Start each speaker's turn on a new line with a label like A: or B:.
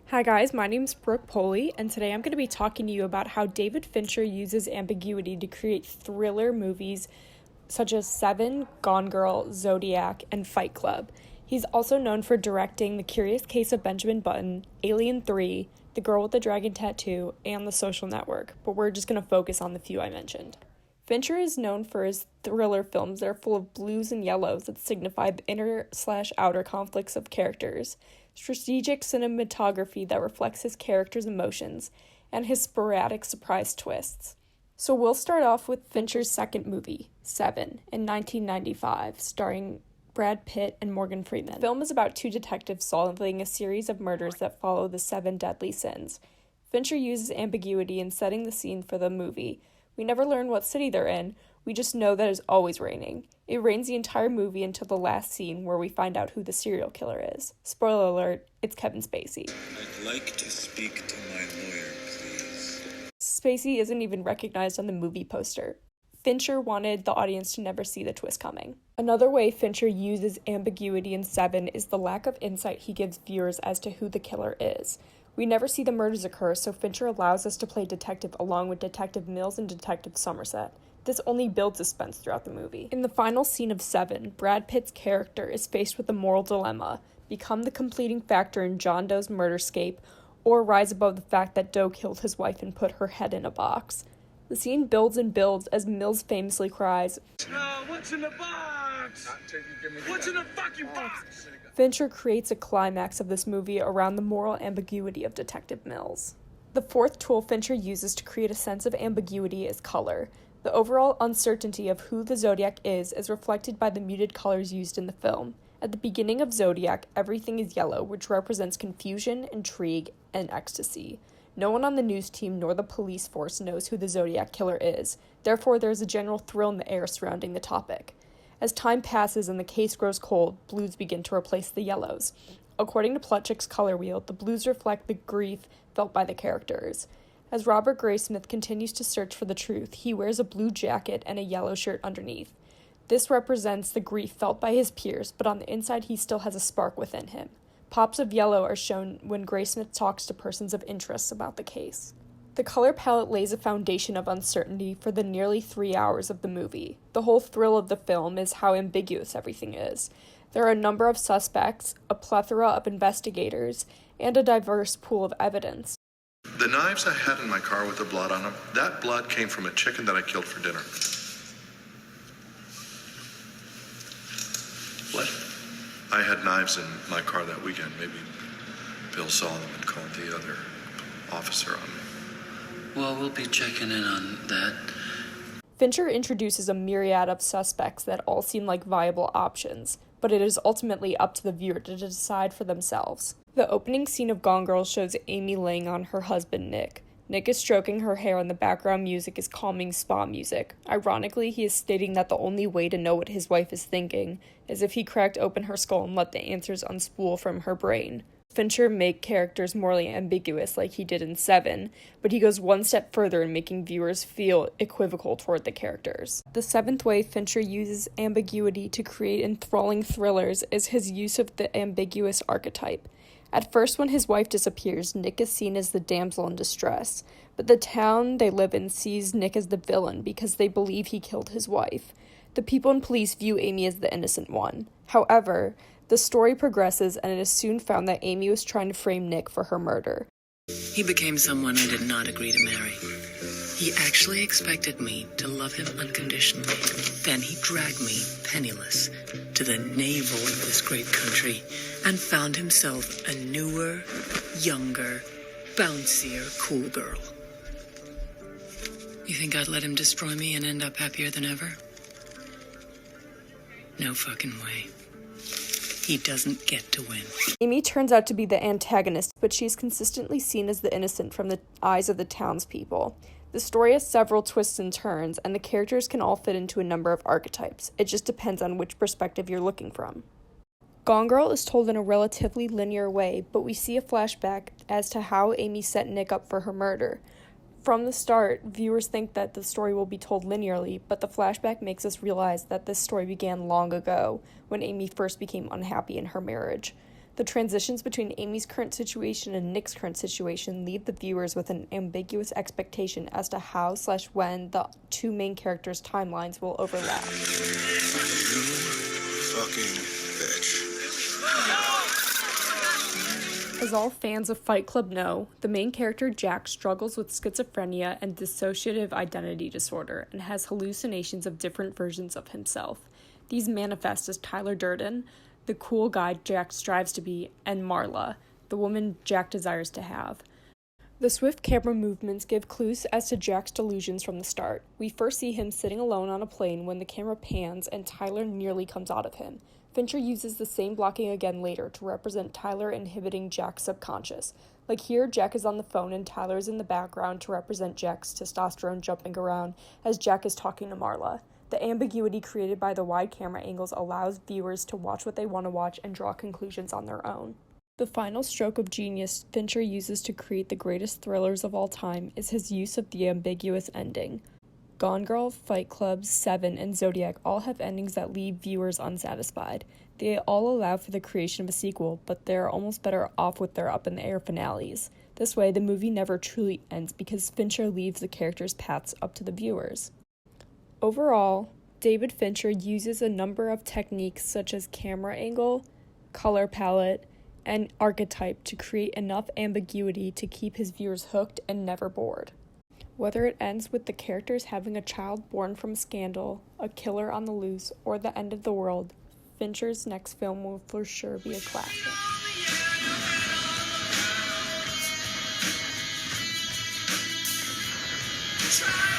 A: Hi guys, my name's Brooke Poley, and today I'm going to be talking to you about how David Fincher uses ambiguity to create thriller movies such as Seven, Gone Girl, Zodiac, and Fight Club. He's also known for directing The Curious Case of Benjamin Button, Alien 3, The Girl with the Dragon Tattoo, and The Social Network, but we're just going to focus on the few I mentioned. Fincher is known for his thriller films that are full of blues and yellows that signify the inner/outer conflicts of characters, strategic cinematography that reflects his characters' emotions, and his sporadic surprise twists. So we'll start off with Fincher's second movie, Seven, in 1995, starring Brad Pitt and Morgan Freeman. The film is about two detectives solving a series of murders that follow the seven deadly sins. Fincher uses ambiguity in setting the scene for the movie. We never learn what city they're in, we just know that it's always raining. It rains the entire movie until the last scene where we find out who the serial killer is. Spoiler alert, it's Kevin Spacey.
B: I'd like to speak to my lawyer, please.
A: Spacey isn't even recognized on the movie poster. Fincher wanted the audience to never see the twist coming. Another way Fincher uses ambiguity in Seven is the lack of insight he gives viewers as to who the killer is. We never see the murders occur, so Fincher allows us to play detective along with Detective Mills and Detective Somerset. This only builds suspense throughout the movie. In the final scene of Seven, Brad Pitt's character is faced with a moral dilemma: become the completing factor in John Doe's murderscape, or rise above the fact that Doe killed his wife and put her head in a box. The scene builds and builds as Mills famously cries,
C: What's in the box? What's in the fucking box?
A: Fincher creates a climax of this movie around the moral ambiguity of Detective Mills. The fourth tool Fincher uses to create a sense of ambiguity is color. The overall uncertainty of who the Zodiac is reflected by the muted colors used in the film. At the beginning of Zodiac, everything is yellow, which represents confusion, intrigue, and ecstasy. No one on the news team nor the police force knows who the Zodiac killer is. Therefore, there is a general thrill in the air surrounding the topic. As time passes and the case grows cold, blues begin to replace the yellows. According to Plutchik's color wheel, the blues reflect the grief felt by the characters. As Robert Graysmith continues to search for the truth, he wears a blue jacket and a yellow shirt underneath. This represents the grief felt by his peers, but on the inside he still has a spark within him. Pops of yellow are shown when Graysmith talks to persons of interest about the case. The color palette lays a foundation of uncertainty for the nearly 3 hours of the movie. The whole thrill of the film is how ambiguous everything is. There are a number of suspects, a plethora of investigators, and a diverse pool of evidence.
D: The knives I had in my car with the blood on them, that blood came from a chicken that I killed for dinner. What? I had knives in my car that weekend. Maybe Bill saw them and called the other officer on me.
E: Well, we'll be checking in on that.
A: Fincher introduces a myriad of suspects that all seem like viable options, but it is ultimately up to the viewer to decide for themselves. The opening scene of Gone Girl shows Amy laying on her husband, Nick. Nick is stroking her hair and the background music is calming spa music. Ironically, he is stating that the only way to know what his wife is thinking is if he cracked open her skull and let the answers unspool from her brain. Fincher make characters morally ambiguous like he did in Seven, but he goes one step further in making viewers feel equivocal toward the characters. The seventh way Fincher uses ambiguity to create enthralling thrillers is his use of the ambiguous archetype. At first, when his wife disappears, Nick is seen as the damsel in distress, but the town they live in sees Nick as the villain because they believe he killed his wife. The people in police view Amy as the innocent one. However, the story progresses and it is soon found that Amy was trying to frame Nick for her murder.
E: He became someone I did not agree to marry. He actually expected me to love him unconditionally. Then he dragged me, penniless, to the navel of this great country and found himself a newer, younger, bouncier, cool girl. You think I'd let him destroy me and end up happier than ever? No fucking way. He doesn't get to win.
A: Amy turns out to be the antagonist, but she's consistently seen as the innocent from the eyes of the townspeople. The story has several twists and turns, and the characters can all fit into a number of archetypes. It just depends on which perspective you're looking from. Gone Girl is told in a relatively linear way, but we see a flashback as to how Amy set Nick up for her murder. From the start, viewers think that the story will be told linearly, but the flashback makes us realize that this story began long ago, when Amy first became unhappy in her marriage. The transitions between Amy's current situation and Nick's current situation leave the viewers with an ambiguous expectation as to how/when the two main characters' timelines will overlap.
B: You fucking bitch.
A: As all fans of Fight Club know, the main character Jack struggles with schizophrenia and dissociative identity disorder and has hallucinations of different versions of himself. These manifest as Tyler Durden, the cool guy Jack strives to be, and Marla, the woman Jack desires to have. The swift camera movements give clues as to Jack's delusions from the start. We first see him sitting alone on a plane when the camera pans and Tyler nearly comes out of him. Fincher uses the same blocking again later to represent Tyler inhibiting Jack's subconscious. Like here, Jack is on the phone and Tyler is in the background to represent Jack's testosterone jumping around as Jack is talking to Marla. The ambiguity created by the wide camera angles allows viewers to watch what they want to watch and draw conclusions on their own. The final stroke of genius Fincher uses to create the greatest thrillers of all time is his use of the ambiguous ending. Gone Girl, Fight Club, Seven, and Zodiac all have endings that leave viewers unsatisfied. They all allow for the creation of a sequel, but they're almost better off with their up-in-the-air finales. This way, the movie never truly ends because Fincher leaves the characters' paths up to the viewers. Overall, David Fincher uses a number of techniques such as camera angle, color palette, and archetype to create enough ambiguity to keep his viewers hooked and never bored. Whether it ends with the characters having a child born from scandal, a killer on the loose, or the end of the world, Fincher's next film will for sure be a classic.
C: Try